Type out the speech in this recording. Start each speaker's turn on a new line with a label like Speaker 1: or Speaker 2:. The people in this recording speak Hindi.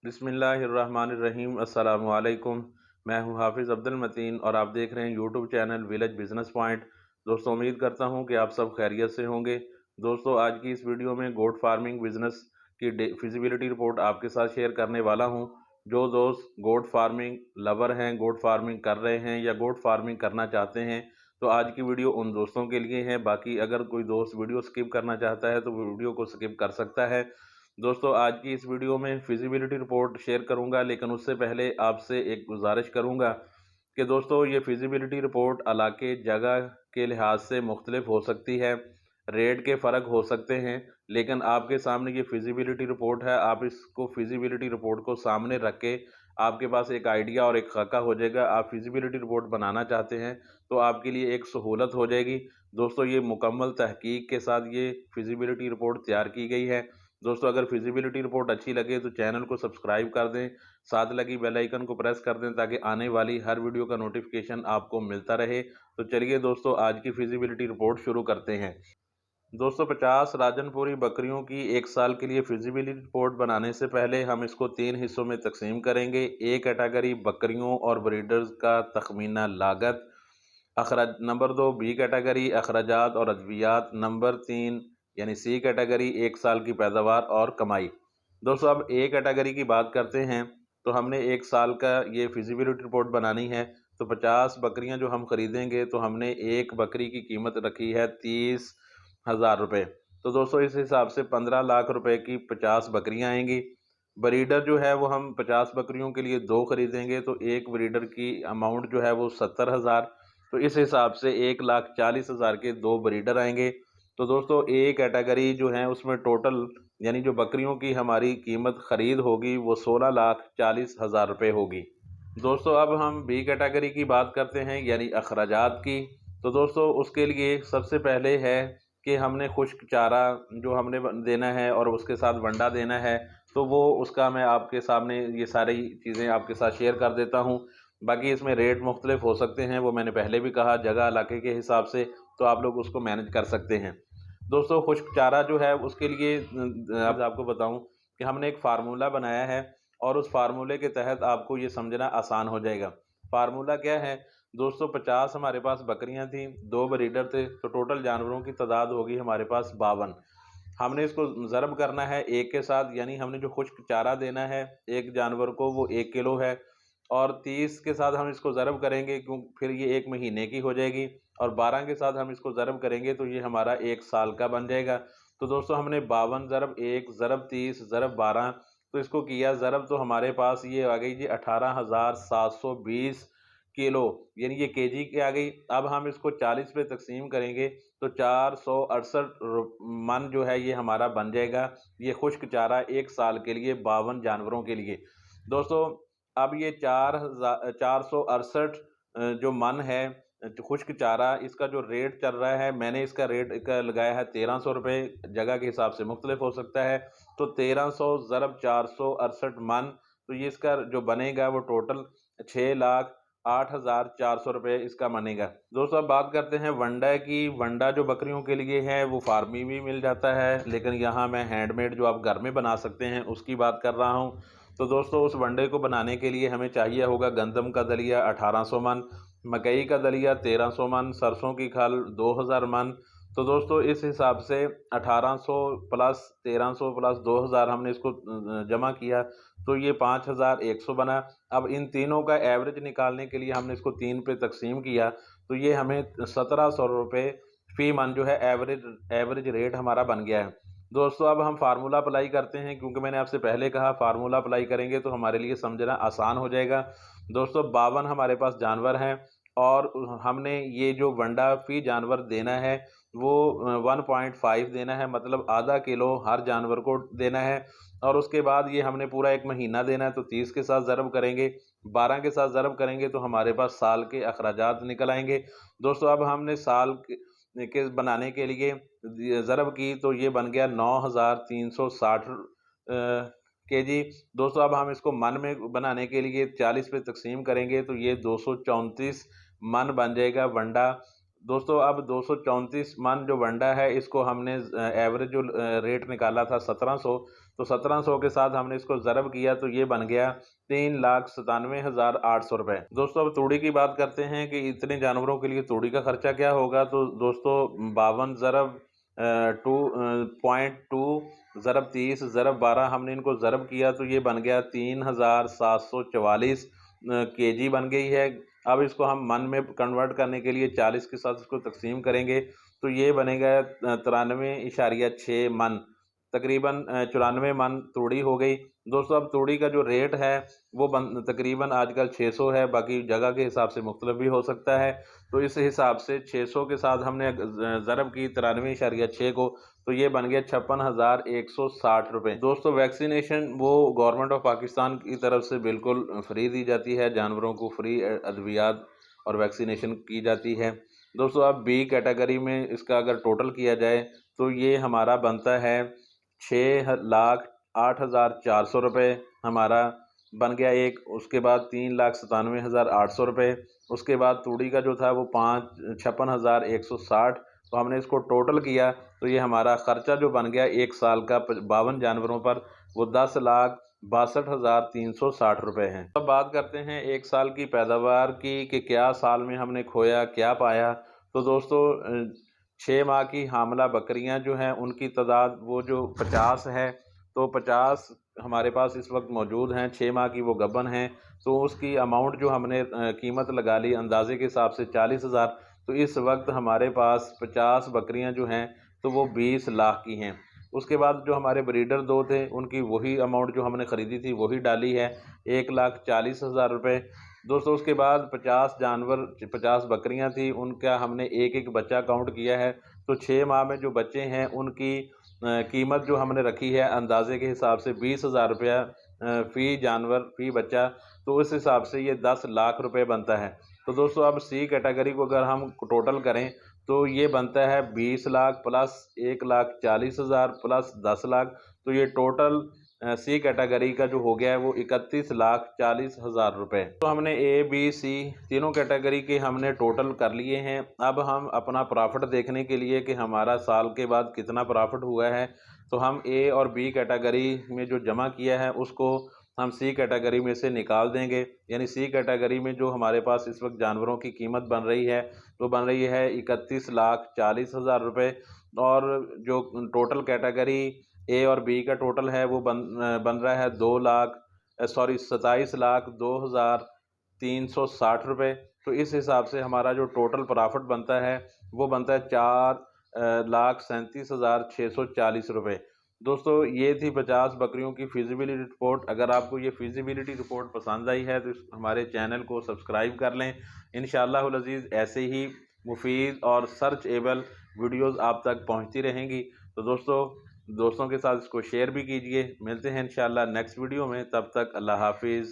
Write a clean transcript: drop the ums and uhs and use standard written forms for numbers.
Speaker 1: बिस्मिल्लाहिर्रहमानिर्रहीम। अस्सलामुअलैकुम। मैं हूं हाफिज़ अब्दुल मतीन और आप देख रहे हैं YouTube channel village business point. दोस्तों, उम्मीद करता हूं कि आप सब खैरियत से होंगे। दोस्तों, आज की इस वीडियो में गोट फार्मिंग बिज़नेस की फिजिबिलिटी रिपोर्ट आपके साथ शेयर करने वाला हूं। जो दोस्त गोट फार्मिंग लवर हैं, गोट फार्मिंग कर रहे हैं या गोट फार्मिंग करना चाहते हैं, तो आज की वीडियो उन दोस्तों के लिए है। बाकी अगर कोई दोस्त वीडियो स्किप करना चाहता है तो वीडियो को स्किप कर सकता है। दोस्तों, आज की इस वीडियो में फिजिबिलिटी रिपोर्ट शेयर करूंगा, लेकिन उससे पहले आपसे एक गुजारिश करूंगा कि दोस्तों, ये फिजिबिलिटी रिपोर्ट इलाके जगह के लिहाज से मुख्तलिफ हो सकती है, रेट के फ़र्क हो सकते हैं, लेकिन आपके सामने ये फिजिबिलिटी रिपोर्ट है। आप इसको फिजिबिलिटी रिपोर्ट को सामने रख के आपके पास एक आइडिया और एक खाका हो जाएगा। आप फिजिबिलिटी रिपोर्ट बनाना चाहते हैं तो आपके लिए एक सहूलत हो जाएगी। दोस्तों, ये मुकम्मल तहकीक के साथ ये फिजिबिलिटी रिपोर्ट तैयार की गई है। दोस्तों, अगर फिजिबिलिटी रिपोर्ट अच्छी लगे तो चैनल को सब्सक्राइब कर दें, साथ लगी बेल आइकन को प्रेस कर दें ताकि आने वाली हर वीडियो का नोटिफिकेशन आपको मिलता रहे। तो चलिए दोस्तों, आज की फिजिबिलिटी रिपोर्ट शुरू करते हैं। दोस्तों, 50 राजनपुरी बकरियों की एक साल के लिए फिजिबिलिटी रिपोर्ट बनाने से पहले हम इसको 3 हिस्सों में तकसीम करेंगे। ए कैटेगरी बकरियों और ब्रीडर्स का तखमीना लागत, अखराज नंबर 2 बी कैटेगरी अखराजात और अद्वियात, नंबर 3 यानी सी कैटेगरी 1 साल की पैदावार और कमाई। दोस्तों, अब ए कैटेगरी की बात करते हैं। तो हमने 1 साल का ये फिजिबिलिटी रिपोर्ट बनानी है। तो 50 बकरियां जो हम खरीदेंगे तो हमने एक बकरी की कीमत रखी है 30,000 रुपये। तो दोस्तों, इस हिसाब से 15 लाख रुपए की 50 बकरियां आएंगी। ब्रीडर जो है वो हम 50 बकरियों के लिए 2 खरीदेंगे तो एक ब्रीडर की अमाउंट जो है वो 70,000। तो इस हिसाब से 1,40,000 के 2 ब्रीडर आएंगे। तो दोस्तों, ए कैटेगरी जो है उसमें टोटल यानी जो बकरियों की हमारी कीमत खरीद होगी वो 16,40,000 रुपये होगी। दोस्तों, अब हम बी कैटेगरी की बात करते हैं यानी अखराजात की। तो दोस्तों, उसके लिए सबसे पहले है कि हमने खुश्क चारा जो हमने देना है और उसके साथ वंडा देना है। तो वो उसका मैं आपके सामने ये सारी चीज़ें आपके साथ शेयर कर देता हूँ। बाकी इसमें रेट मुख्तलिफ हो सकते हैं, वो मैंने पहले भी कहा, जगह इलाके के हिसाब से तो आप लोग उसको मैनेज कर सकते हैं। दोस्तों, खुश्क चारा जो है उसके लिए अब आपको बताऊं कि हमने एक फार्मूला बनाया है और उस फार्मूले के तहत आपको ये समझना आसान हो जाएगा। फार्मूला क्या है दोस्तों, 50 हमारे पास बकरियां थी, 2 ब्रीडर थे, तो टोटल जानवरों की तादाद होगी हमारे पास 52। हमने इसको ज़रब करना है एक के साथ, यानी हमने जो खुश्क चारा देना है एक जानवर को वो 1 किलो है, और 30 के साथ हम इसको ज़रब करेंगे क्यों, फिर ये 1 महीने की हो जाएगी, और 12 के साथ हम इसको ज़रब करेंगे तो ये हमारा 1 साल का बन जाएगा। तो दोस्तों, हमने 52 ज़रब 1 ज़रब 30 ज़रब 12 तो इसको किया ज़रब, तो हमारे पास ये आ गई जी 18,720 किलो, यानी ये केजी की आ गई। अब हम इसको 40 पे तकसीम करेंगे तो 468 मन जो है ये हमारा बन जाएगा। ये खुश्क चारा 1 साल के लिए 52 जानवरों के लिए। दोस्तों, अब ये 468 जो मन है खुश्क चारा, इसका जो रेट चल रहा है, मैंने इसका रेट का लगाया है 1300 रुपये। जगह के हिसाब से मुख्तलिफ हो सकता है। तो 1300 ज़रब 468 मन, तो ये इसका जो बनेगा वो टोटल 6,08,400 रुपये इसका बनेगा। दोस्तों, अब बात करते हैं वंडा की। वंडा जो बकरियों के लिए है वो फार्मी भी मिल जाता है, लेकिन यहाँ मैं हैंडमेड जो आप घर में बना सकते हैं उसकी बात कर रहा हूँ। तो दोस्तों, उस वनडे को बनाने के लिए हमें चाहिए होगा गंदम का दलिया 1800 मन, मकई का दलिया 1300 मन, सरसों की खल 2000 मन। तो दोस्तों, इस हिसाब से 1800 प्लस 1300 प्लस 2000 हमने इसको जमा किया तो ये 5100 बना। अब इन तीनों का एवरेज निकालने के लिए हमने इसको 3 पे तकसीम किया तो ये हमें 1700 रुपये फी मन जो है एवरेज रेट हमारा बन गया है। दोस्तों, अब हम फार्मूला अप्लाई करते हैं, क्योंकि मैंने आपसे पहले कहा फार्मूला अप्लाई करेंगे तो हमारे लिए समझना आसान हो जाएगा। दोस्तों, 52 हमारे पास जानवर हैं और हमने ये जो वंडा फी जानवर देना है वो 1.5 देना है, मतलब आधा किलो हर जानवर को देना है। और उसके बाद ये हमने पूरा 1 महीना देना है। तो 30 के साथ ज़रब करेंगे, 12 के साथ ज़रब करेंगे तो हमारे पास साल के अखराजात निकल आएंगे। दोस्तों, अब हमने साल के बनाने के लिए ज़रब की तो ये बन गया 9,360 केजी। दोस्तों, अब हम इसको मन में बनाने के लिए 40 पे तकसीम करेंगे तो ये 234 मन बन जाएगा वंडा। दोस्तों, अब 234 मन जो वंडा है इसको हमने एवरेज जो रेट निकाला था 1700, तो 1700 के साथ हमने इसको ज़रब किया तो ये बन गया 3,97,800 रुपये। दोस्तों अब तूड़ी की बात करते हैं कि इतने जानवरों के लिए तूड़ी का खर्चा क्या होगा। तो दोस्तों 52 ज़रब 2.2 ज़रब 30 ज़रब 12 हमने इनको ज़रब किया तो ये बन गया 3,744 केजी बन गई है। अब इसको हम मन में कन्वर्ट करने के लिए 40 के साथ इसको तकसीम करेंगे तो ये बनेगा 93.6 मन, तकरीबन 94 मन तूड़ी हो गई। दोस्तों अब तूड़ी का जो रेट है वो तकरीबन आजकल 600 है, बाकी जगह के हिसाब से मुख्तलिफ भी हो सकता है। तो इस हिसाब से 600 के साथ हमने ज़रब की 93.6 को, तो ये बन गया 56,160 रुपये। दोस्तों वैक्सीनेशन वो गवर्नमेंट ऑफ पाकिस्तान की तरफ से बिल्कुल फ्री दी जाती है, जानवरों को फ्री अद्वियात और वैक्सीनेशन की जाती है। दोस्तों अब बी कैटेगरी में इसका अगर टोटल किया जाए तो ये हमारा बनता है 6,08,400 रुपये हमारा बन गया एक। उसके बाद 3,97,800 रुपये। उसके बाद तूड़ी का जो था वो 56,160। तो हमने इसको टोटल किया तो ये हमारा ख़र्चा जो बन गया एक साल का 52 जानवरों पर वो 10,62,360 रुपये हैं। अब बात करते हैं एक साल की पैदावार की कि क्या साल में हमने खोया क्या पाया। तो दोस्तों 6 माह की हामला बकरियां जो हैं उनकी तादाद वो जो 50 है, तो 50 हमारे पास इस वक्त मौजूद हैं। 6 माह की वो गबन हैं, तो उसकी अमाउंट जो हमने कीमत लगा ली अंदाजे के हिसाब से 40,000। तो इस वक्त हमारे पास 50 बकरियां जो हैं तो वो 20 लाख की हैं। उसके बाद जो हमारे ब्रीडर दो थे उनकी वही अमाउंट जो हमने ख़रीदी थी वही डाली है, 1,40,000 रुपये। दोस्तों उसके बाद 50 जानवर 50 बकरियां थी, उनका हमने एक एक बच्चा काउंट किया है। तो 6 माह में जो बच्चे हैं उनकी कीमत जो हमने रखी है अंदाजे के हिसाब से 20,000 रुपया फ़ी जानवर फ़ी बच्चा। तो उस हिसाब से ये 10 लाख रुपए बनता है। तो दोस्तों अब सी कैटेगरी को अगर हम टोटल करें तो ये बनता है 20 लाख प्लस 1,40,000 प्लस 10 लाख। तो ये टोटल सी कैटेगरी का जो हो गया है वो 31,40,000 रुपये। तो हमने ए बी सी तीनों कैटेगरी के हमने टोटल कर लिए हैं। अब हम अपना प्रॉफिट देखने के लिए कि हमारा साल के बाद कितना प्रॉफिट हुआ है, तो हम ए और बी कैटेगरी में जो जमा किया है उसको हम सी कैटेगरी में से निकाल देंगे। यानी सी कैटेगरी में जो हमारे पास इस वक्त जानवरों की कीमत बन रही है तो बन रही है 31,40,000 रुपये। और जो टोटल कैटेगरी ए और बी का टोटल है वो बन रहा है 27,02,0360 रुपये। तो इस हिसाब से हमारा जो टोटल प्रॉफिट बनता है वो बनता है 4,37,640 रुपये। दोस्तों ये थी 50 बकरियों की फिजिबिलिटी रिपोर्ट। अगर आपको ये फिजिबिलिटी रिपोर्ट पसंद आई है तो हमारे चैनल को सब्सक्राइब कर लें। इंशाअल्लाह अज़ीज़ ऐसे ही मुफीद और सर्चेबल वीडियोस आप तक पहुंचती रहेंगी। तो दोस्तों के साथ इसको शेयर भी कीजिए। मिलते हैं इंशाअल्लाह नेक्स्ट वीडियो में, तब तक अल्लाह हाफिज़।